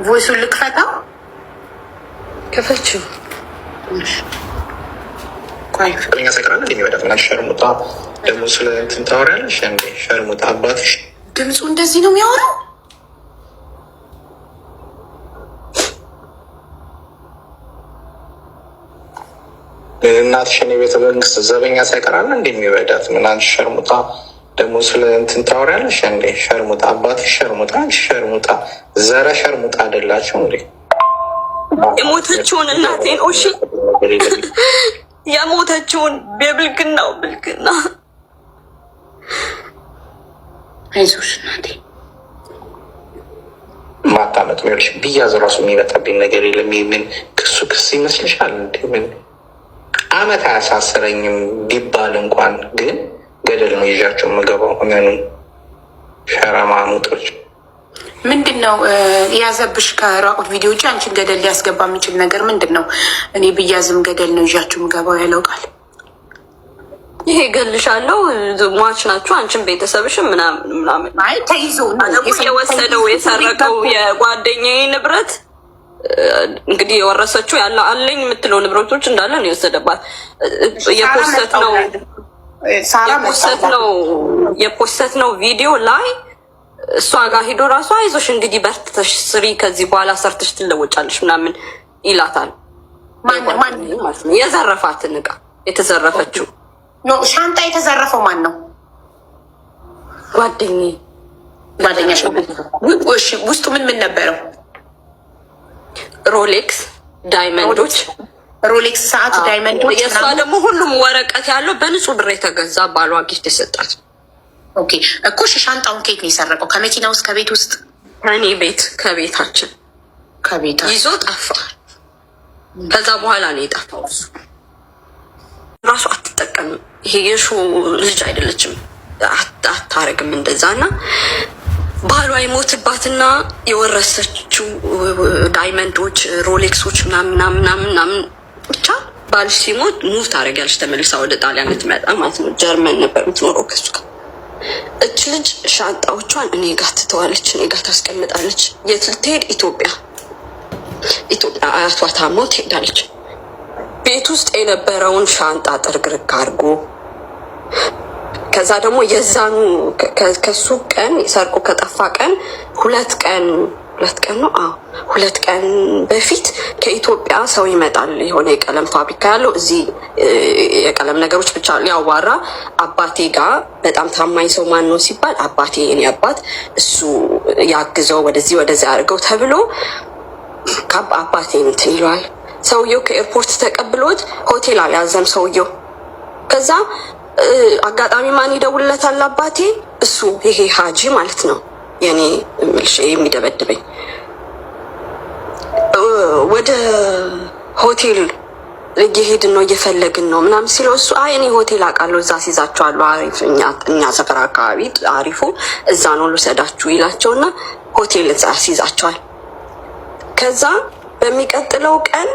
ቮይሱን ልክፈታው። ከፈችው ፍቅረኛ ሰቅራለ የሚወዳት ምናምን ሸርሙጣ ደግሞ ስለ እንትን ታወሪያለሽ እንዴ? ሸርሙጣ አባትሽ ድምፁ እንደዚህ ነው የሚያወራው። እናትሽን የቤተ መንግስት ዘበኛ ሳይቀራለ እንደ የሚወዳት ምናምን ሸርሙጣ ደግሞ ስለ እንትን ታወሪያለሽ እንዴ? ሸርሙጣ አባትሽ ሸርሙጣ፣ ሸርሙጣ ዘረ ሸርሙጣ አይደላችሁ እንዴ? የሞተችውን እናቴን ኦሺ የሞተችውን የብልግናው ብልግና። አይዞሽ እናቴ ማታመጥ ሚሆንሽ ብያዝ ራሱ የሚመጣብኝ ነገር የለም። ምን ክሱ ክስ ይመስልሻል? እንዲ ምን አመት አያሳስረኝም ቢባል እንኳን ግን ገደል ነው ይዣቸው የምገባው። እመኑን ሸራማ ሙጦች ምንድን ነው የያዘብሽ? ከራቁት ቪዲዮ ውጭ አንቺን ገደል ሊያስገባ የሚችል ነገር ምንድን ነው? እኔ ብያዝም ገደል ነው ይዣችሁ ምገባው ያለው ቃል ይሄ ገልሻለው። ሟች ናችሁ አንቺን ቤተሰብሽም ምናምን። አይ ተይዞ የወሰደው የሰረቀው የጓደኛዬ ንብረት እንግዲህ የወረሰችው ያለ አለኝ የምትለው ንብረቶች እንዳለ ነው የወሰደባት። የፖስት ነው ቪዲዮ ላይ እሷ ጋር ሂዶ ራሱ አይዞሽ እንግዲህ በርትተሽ ስሪ ከዚህ በኋላ ሰርተሽ ትለወጫለሽ ምናምን ይላታል። የዘረፋትን እቃ የተዘረፈችው ሻንጣ የተዘረፈው ማን ነው? ጓደኛሽ። ውስጡ ምን ነበረው? ሮሌክስ፣ ዳይመንዶች፣ ሮሌክስ ሰዓት፣ ዳይመንዶች። የእሷ ደግሞ ሁሉም ወረቀት ያለው በንጹህ ብር የተገዛ ባሏ ጊፍት የሰጣት። ኦኬ እኮ ሻንጣውን ከየት ነው የሰረቀው? ከመኪና ውስጥ ከቤት ውስጥ? ከኔ ቤት ከቤታችን ይዞ ጠፋ። ከዛ በኋላ ነው የጠፋው። እሱ ራሱ አትጠቀምም። ይሄ የሹ ልጅ አይደለችም፣ አታረግም እንደዛ። እና ባሏ የሞትባትና የወረሰችው ዳይመንዶች፣ ሮሌክሶች ምናምን ብቻ ባልሽ ሲሞት ሙቭ ታደርጊያለሽ ተመልሳ ወደ ጣሊያን ልትመጣ ማለት ነው። ጀርመን ነበር የምትኖረው ከሱ ጋር። እች ልጅ ሻንጣዎቿን እኔ ጋር ትተዋለች፣ እኔ ጋር ታስቀምጣለች። የት ልትሄድ? ኢትዮጵያ አያቷ ታመው ትሄዳለች። ቤት ውስጥ የነበረውን ሻንጣ ጥርግርግ አድርጎ ከዛ ደግሞ የዛኑ ከሱ ቀን ሰርቆ ከጠፋ ቀን ሁለት ቀን ነው። ሁለት ቀን በፊት ከኢትዮጵያ ሰው ይመጣል። የሆነ የቀለም ፋብሪካ ያለው እዚህ የቀለም ነገሮች ብቻ ሊያዋራ አባቴ ጋር በጣም ታማኝ ሰው ማን ነው ሲባል አባቴ፣ የኔ አባት፣ እሱ ያግዘው ወደዚህ አድርገው ተብሎ አባቴ እንትን ይለዋል። ሰውየው ከኤርፖርት ተቀብሎት ሆቴል አልያዘም ሰውየው። ከዛ አጋጣሚ ማን ይደውልለታል? አባቴ፣ እሱ ይሄ ሀጂ ማለት ነው የኔ የሚደበድበኝ ወደ ሆቴል እየሄድን ነው እየፈለግን ነው ምናምን ሲለው እሱ አይ እኔ ሆቴል አውቃለሁ እዛ ሲይዛቸዋለሁ፣ አሪፍ እኛ ሰፈር አካባቢ አሪፉ እዛ ነው ልውሰዳችሁ ይላቸውና ሆቴል እዛ ሲይዛቸዋል። ከዛ በሚቀጥለው ቀን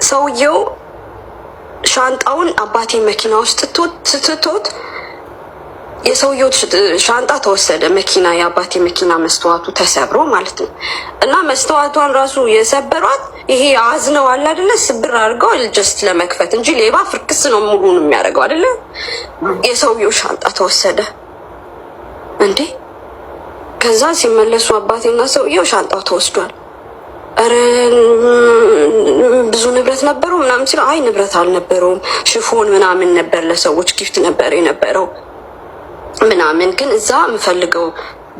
ሰውየው ሻንጣውን አባቴ መኪና ውስጥ ትቶት የሰውየው ሻንጣ ተወሰደ። መኪና የአባቴ መኪና መስተዋቱ ተሰብሮ ማለት ነው። እና መስተዋቷን ራሱ የሰበሯት ይሄ አዝነው አለ አይደለ፣ ስብር አድርገው ጀስት ለመክፈት እንጂ ሌባ ፍርክስ ነው ሙሉን የሚያደርገው አይደለ። የሰውየው ሻንጣ ተወሰደ እንዴ። ከዛ ሲመለሱ አባቴና ሰውየው ሻንጣው ተወስዷል። ኧረ ብዙ ንብረት ነበረው ምናምን ሲለው አይ ንብረት አልነበረውም፣ ሽፎን ምናምን ነበር፣ ለሰዎች ጊፍት ነበር የነበረው ምናምን። ግን እዛ የምፈልገው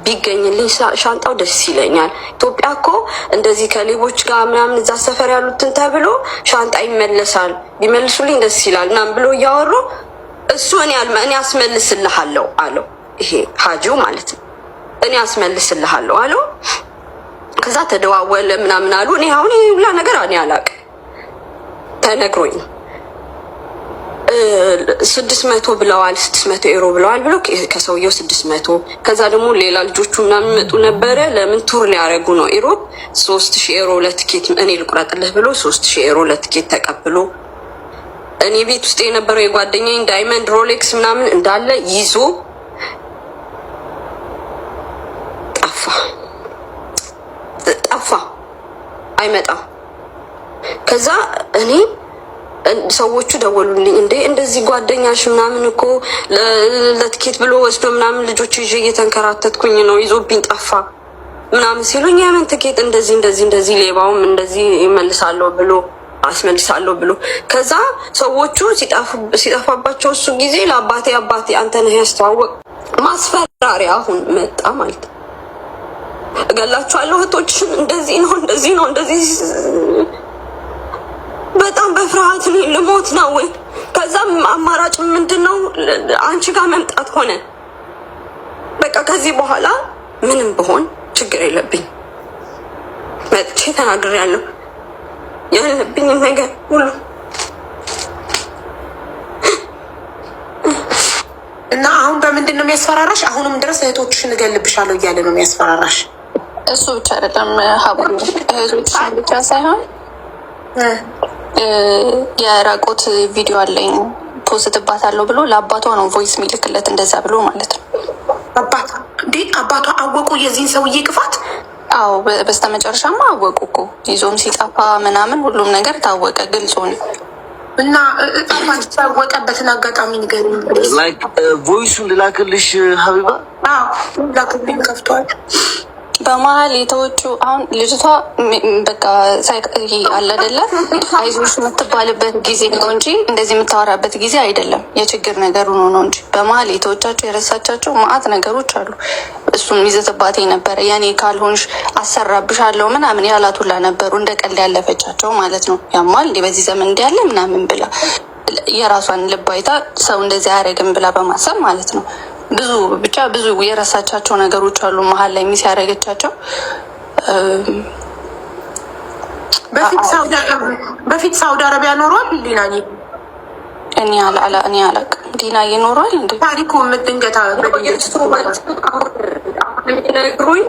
ቢገኝልኝ ሻንጣው ደስ ይለኛል። ኢትዮጵያ እኮ እንደዚህ ከሌቦች ጋር ምናምን እዛ ሰፈር ያሉትን ተብሎ ሻንጣ ይመለሳል፣ ቢመልሱልኝ ደስ ይላል ምናምን ብሎ እያወሩ እሱ እኔ አስመልስልሃለሁ አለው። ይሄ ሀጂው ማለት ነው። እኔ አስመልስልሃለሁ አለው። ከዛ ተደዋወለ ምናምን አሉ። እኔ አሁን ሁላ ነገር እኔ አላውቅም፣ ተነግሮኝ ነው። 600 ብለዋል፣ 600 ዩሮ ብለዋል ብሎ ከሰውየው 600። ከዛ ደግሞ ሌላ ልጆቹ ምናምን መጡ ነበረ። ለምን ቱር ሊያደርጉ ነው ኢሮፕ። 3000 ዩሮ ለትኬት እኔ ልቁረጥልህ ብሎ 3000 ዩሮ ለትኬት ተቀብሎ እኔ ቤት ውስጥ የነበረው የጓደኛዬን ዳይመንድ ሮሌክስ ምናምን እንዳለ ይዞ ጠፋ። አይመጣም። ከዛ እኔ ሰዎቹ ደወሉልኝ። እንዴ እንደዚህ ጓደኛሽ ምናምን እኮ ለትኬት ብሎ ወስዶ ምናምን ልጆች ይዤ እየተንከራተትኩኝ ነው ይዞብኝ ጠፋ ምናምን ሲሉኝ የምን ትኬት እንደዚህ ሌባውም እንደዚህ ይመልሳለሁ ብሎ አስመልሳለሁ ብሎ ከዛ ሰዎቹ ሲጠፋባቸው እሱ ጊዜ ለአባቴ አንተ ነህ ያስተዋወቅ ማስፈራሪያ አሁን መጣ ማለት እገላችኋለሁ እህቶችን እንደዚህ ነው በጣም በፍርሃት ነው ልሞት ነው። ከዛም አማራጭ ምንድነው አንቺ ጋር መምጣት ሆነ። በቃ ከዚህ በኋላ ምንም ብሆን ችግር የለብኝ መጥቼ ተናግሬያለሁ ያለብኝ ነገር ሁሉ እና አሁን በምንድን ነው የሚያስፈራራሽ? አሁንም ድረስ እህቶችሽን እገልብሻለሁ እያለ ነው የሚያስፈራራሽ። እሱ ብቻ አይደለም ሀቡ እህቶችሽን ብቻ ሳይሆን የራቆት ቪዲዮ አለኝ ፖስትባታለሁ ብሎ ለአባቷ ነው ቮይስ ሚልክለት እንደዛ ብሎ ማለት ነው። አባቷ አወቁ የዚህን ሰውዬ ክፋት? አዎ በስተመጨረሻማ አወቁ እኮ ይዞም ሲጠፋ ምናምን ሁሉም ነገር ታወቀ፣ ግልጽ ሆነ። እና አባት ታወቀበትን አጋጣሚ ንገሪኝ። ላይክ ቮይሱን ልላክልሽ ሀቢባ? አዎ ላክልኝ። ከፍቷል በመሀል የተወቹ አሁን ልጅቷ በቃ አለ አይደለ አይዞሽ የምትባልበት ጊዜ ነው እንጂ እንደዚህ የምታወራበት ጊዜ አይደለም። የችግር ነገር ሆኖ ነው እንጂ በመሀል የተወቻቸው የረሳቻቸው ማአት ነገሮች አሉ። እሱም ይዘትባቴ ነበረ የኔ ካልሆንሽ አሰራብሻለሁ ምናምን ያላቱላ ነበሩ። እንደ ቀልድ ያለፈቻቸው ማለት ነው። ያማል እንዲህ በዚህ ዘመን እንዲያለ ምናምን ብላ የራሷን ልብ አይታ ሰው እንደዚህ አያደርግም ብላ በማሰብ ማለት ነው። ብዙ የረሳቻቸው ነገሮች አሉ መሀል ላይ ሚስ ያደረገቻቸው። በፊት ሳውዲ አረቢያ ኖሯል ዲናዬ? እኔ አላውቅም። ዲናዬ ኖሯል እንዴ? ታሪኩ የምትንገታ ነግሩኝ